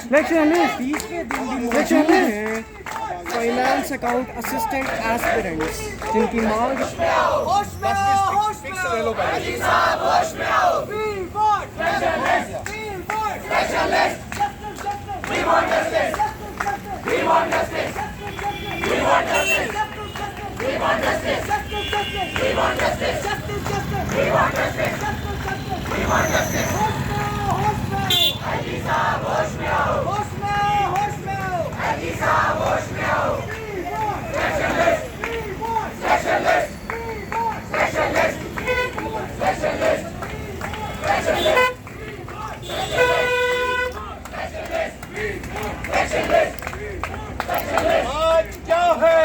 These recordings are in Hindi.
20वें दिन भी मौजूद हैं फाइनेंस अकाउंट असिस्टेंट एस्पिरेंट्स जिनकी मांग आज क्या है?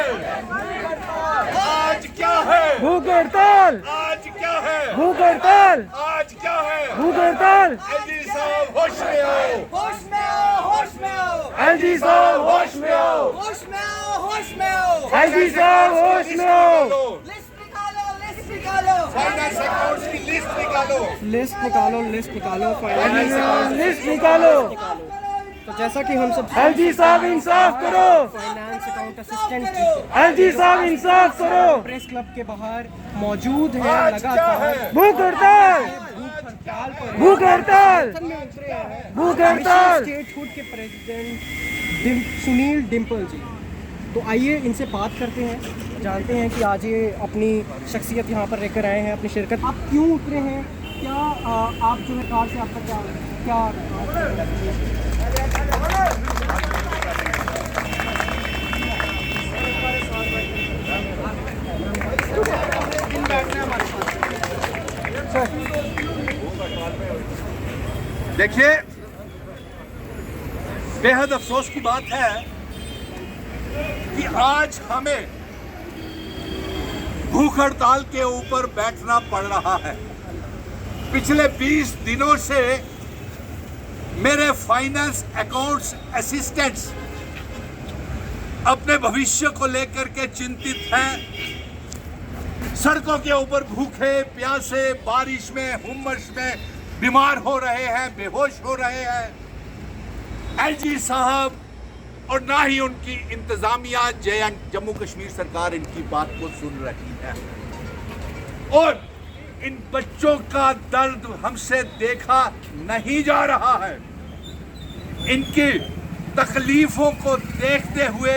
आज क्या है? भूख हड़ताल, आज क्या है? भूख हड़ताल, आज क्या है? भूख हड़ताल। एलजी साहब होश में आओ, होश में आओ, होश में आओ, एलजी साहब होश में आओ, होश में आओ, होश में आओ। एलजी साहब होश में आओ। लिस्ट निकालो, लिस्ट निकालो। फाइनेंस अकाउंट्स की लिस्ट निकालो। लिस्ट निकालो, लिस्ट निकालो, फाइनेंस अकाउंट लिस्ट निकालो। तो जैसा कि हम सब एलजी साहब इंसाफ करो, फाइनेंस अकाउंट असिस्टेंट एलजी साहब इंसाफ करो प्रेस क्लब के बाहर मौजूद हैं आज क्या लगातार है? भूख हड़ताल, भूख हड़ताल, भूख हड़ताल। स्टेट फूड के प्रेसिडेंट सुनील डिम्पल जी, तो आइए इनसे बात करते हैं, जानते हैं कि आज ये अपनी शख्सियत यहाँ पर लेकर आए हैं, अपनी शिरकत। आप क्यों उतरे हैं? क्या आप जो है कार से आपका क्या देखिए, बेहद अफसोस की बात है कि आज हमें भूख हड़ताल के ऊपर बैठना पड़ रहा है। पिछले 20 दिनों से मेरे फाइनेंस अकाउंट्स असिस्टेंट्स अपने भविष्य को लेकर के चिंतित हैं। सड़कों के ऊपर भूखे प्यासे, बारिश में, हुम्मस में बीमार हो रहे हैं, बेहोश हो रहे हैं। एलजी साहब और ना ही उनकी इंतजामिया जम्मू कश्मीर सरकार इनकी बात को सुन रही है और इन बच्चों का दर्द हमसे देखा नहीं जा रहा है। इनकी तकलीफों को देखते हुए,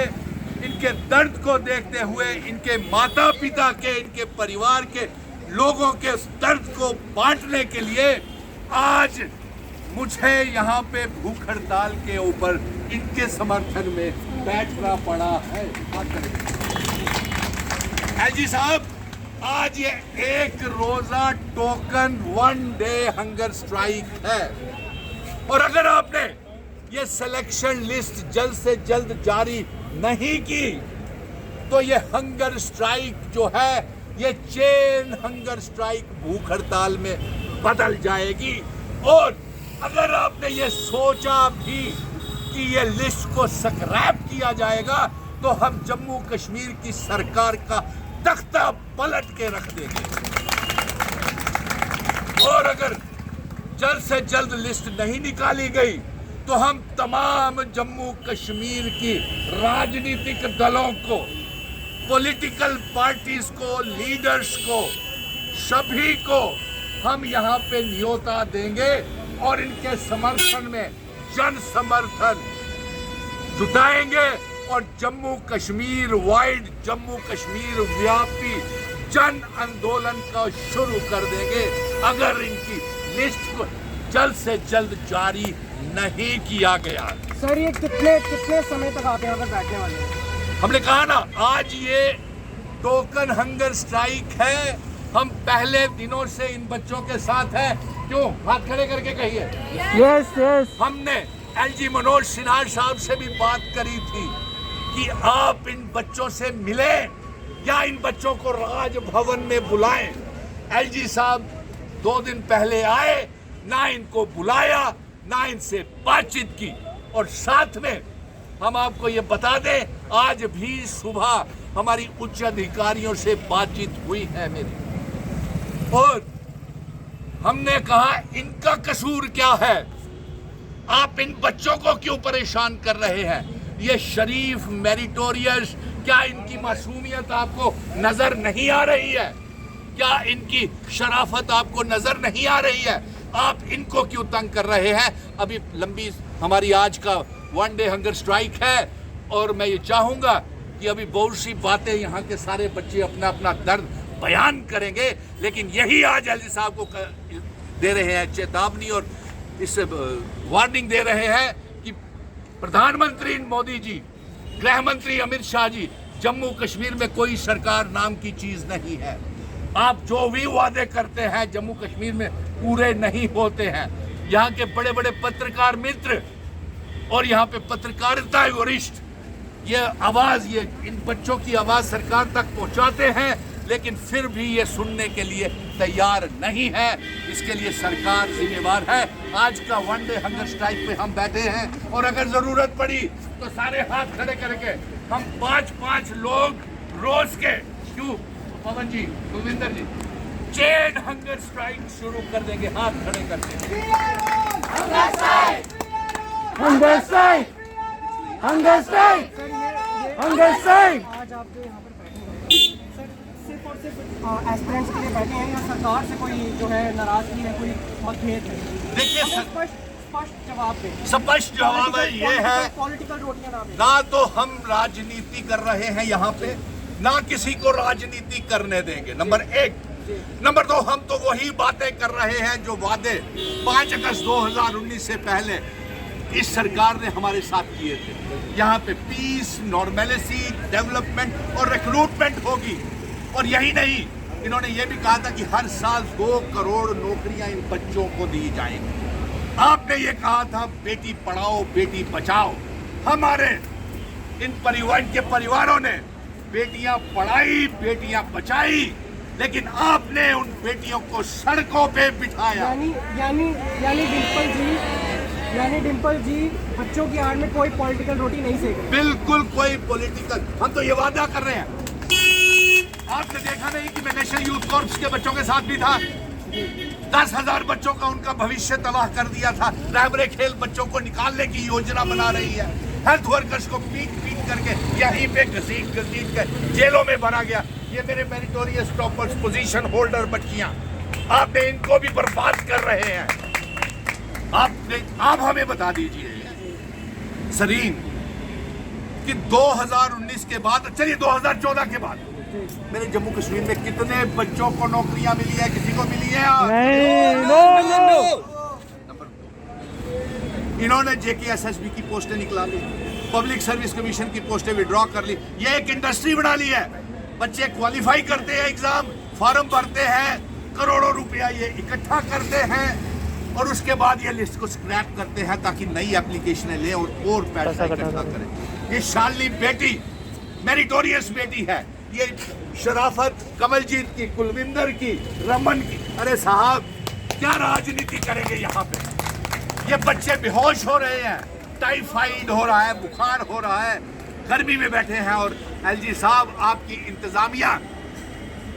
इनके दर्द को देखते हुए, इनके माता पिता के, इनके परिवार के लोगों के उस दर्द को बांटने के लिए आज मुझे यहाँ पे भूख हड़ताल के ऊपर इनके समर्थन में बैठना पड़ा है। एलजी साहब, आज ये एक रोजा टोकन 1 डे हंगर स्ट्राइक है और अगर आपने ये सिलेक्शन लिस्ट जल्द से जल्द जारी नहीं की तो ये हंगर स्ट्राइक जो है ये चेन हंगर स्ट्राइक भूख हड़ताल में बदल जाएगी। और अगर आपने ये सोचा भी कि ये लिस्ट को स्क्रैप किया जाएगा तो हम जम्मू कश्मीर की सरकार का तख्ता पलट के रख देंगे। और अगर जल्द से जल्द लिस्ट नहीं निकाली गई तो हम तमाम जम्मू कश्मीर की राजनीतिक दलों को, पॉलिटिकल पार्टीज को, लीडर्स को, सभी को हम यहाँ पे न्योता देंगे और इनके समर्थन में जन समर्थन जुटाएंगे और जम्मू कश्मीर वाइड, जम्मू कश्मीर व्यापी जन आंदोलन का शुरू कर देंगे अगर इनकी लिस्ट को जल्द से जल्द जारी नहीं किया गया। सर, ये कितने समय तक आप यहाँ पर बैठने वाले हैं? हमने कहा ना, आज ये टोकन हंगर स्ट्राइक है। हम पहले दिनों से इन बच्चों के साथ हैं। क्यों? हाथ खड़े करके कहिए। Yes yes. हमने एलजी मनोज सिन्हा साहब से भी बात करी थी कि आप इन बच्चों से मिलें या इन बच्चों को राजभवन में बुलाएं। एलजी साहब 2 दिन पहले आए, ना इनको बुलाया, ना इनसे बातचीत की। और साथ में हम आपको ये बता दें, आज भी सुबह हमारी उच्च अधिकारियों से बातचीत हुई है मेरी, और हमने कहा इनका कसूर क्या है। आप इन बच्चों को क्यों परेशान कर रहे हैं? ये शरीफ मेरिटोरियस, क्या इनकी मासूमियत आपको नजर नहीं आ रही है? क्या इनकी शराफत आपको नजर नहीं आ रही है? आप इनको क्यों तंग कर रहे हैं? अभी लंबी हमारी आज का 1 डे हंगर स्ट्राइक है और मैं ये चाहूंगा कि अभी बहुत सी बातें यहाँ के सारे बच्चे अपना अपना दर्द बयान करेंगे, लेकिन यही आज एलजी साहब को दे रहे हैं चेतावनी और इससे वार्निंग दे रहे हैं कि प्रधानमंत्री मोदी जी, गृह मंत्री अमित शाह जी, जम्मू कश्मीर में कोई सरकार नाम की चीज नहीं है। आप जो भी वादे करते हैं जम्मू कश्मीर में पूरे नहीं होते हैं। यहाँ के बड़े बड़े पत्रकार मित्र और यहाँ पे पत्रकारिता वरिष्ठ ये आवाज, ये इन बच्चों की आवाज सरकार तक पहुँचाते हैं, लेकिन फिर भी ये सुनने के लिए तैयार नहीं है। इसके लिए सरकार जिम्मेवार है। आज का 1 डे हंगर स्ट्राइक पे हम बैठे हैं और अगर जरूरत पड़ी तो सारे हाथ खड़े करके हम 5-5 लोग रोज के, क्यों पवन जी, कुलविंदर जी, चेन हंगर स्ट्राइक शुरू कर देंगे हाथ खड़े करके। Hunger strike, hunger strike, hunger strike. आज आप जो यहाँ पर बैठे हैं सर, सिर्फ और सिर्फ एस्पिरेंट्स के लिए बैठे हैं या सरकार से कोई जो है नाराजगी है, कोई मतभेद है? देखिए स्पष्ट जवाब दें। स्पष्ट जवाब है ये है, पॉलिटिकल रोटियां ना दें। ना तो हम राजनीति कर रहे हैं यहाँ पे, ना किसी को राजनीति करने देंगे, नंबर 1। नंबर 2, हम तो वही बातें कर रहे हैं जो वादे 5 अगस्त 2019 से पहले इस सरकार ने हमारे साथ किए थे। यहाँ पे पीस, नॉर्मेलिटी, डेवलपमेंट और रिक्रूटमेंट होगी। और यही नहीं, इन्होंने ये भी कहा था कि हर साल 2 करोड़ नौकरियां इन बच्चों को दी जाएंगी। आपने ये कहा था बेटी पढ़ाओ बेटी बचाओ। हमारे इन परिवारों ने बेटियां पढ़ाई, बेटियां बचाई, लेकिन आपने उन बेटियों को सड़कों पे बिठाया। यानी डिम्पल जी बच्चों की आड़ में कोई पॉलिटिकल रोटी नहीं सेक रहे। बिल्कुल कोई पॉलिटिकल, हम तो ये वादा कर रहे हैं। आपने देखा नहीं कि मैं नेशनल यूथ कॉर्प्स के बच्चों के साथ भी था। 10,000 बच्चों का उनका भविष्य तबाह कर दिया था। रहबरे खेल बच्चों को निकालने की योजना बना रही है। हेल्थ वर्कर्स को पीट करके यहीं पे घसीट के जेलों में भरा गया। ये मेरे मेरिटोरियस टॉपर्स, पोजीशन होल्डर बच्चियां, आपने इनको भी बर्बाद कर रहे हैं। आप हमें बता दीजिए सरीन कि 2019 के बाद, चलिए 2014 के बाद मेरे जम्मू कश्मीर में कितने बच्चों को नौकरियां मिली है? किसी को मिली है? नंबर 2, इन्होंने JKSSB की पोस्टें निकला ली, पब्लिक सर्विस कमीशन की पोस्टें विड्रॉ कर ली। ये एक इंडस्ट्री बना ली है। बच्चे क्वालिफाई करते हैं, एग्जाम फॉर्म भरते हैं, करोड़ों रुपया ये इकट्ठा करते हैं और उसके बाद ये लिस्ट को स्क्रैप करते हैं ताकि नई एप्लीकेशनें लें और पैसा इकट्ठा करें। ये शालिनी बेटी मेरिटोरियस बेटी है। ये शराफत कमलजीत की, कुलविंदर की, रमन की। अरे साहब, क्या राजनीति करेंगे यहाँ पे? ये बच्चे बेहोश हो रहे हैं, टाइफाइड हो रहा है, बुखार हो रहा है, गर्मी में बैठे हैं। और एलजी साहब, आपकी इंतजामिया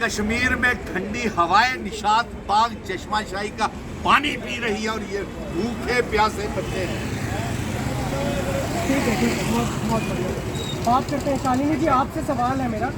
कश्मीर में ठंडी हवाएं, निशात बाग, चश्माशाही का पानी पी रही है और ये भूखे प्यासे बच्चे हैं। ठीक है, बहुत बढ़िया। बात करते हैं शालिनी जी, आपसे सवाल है मेरा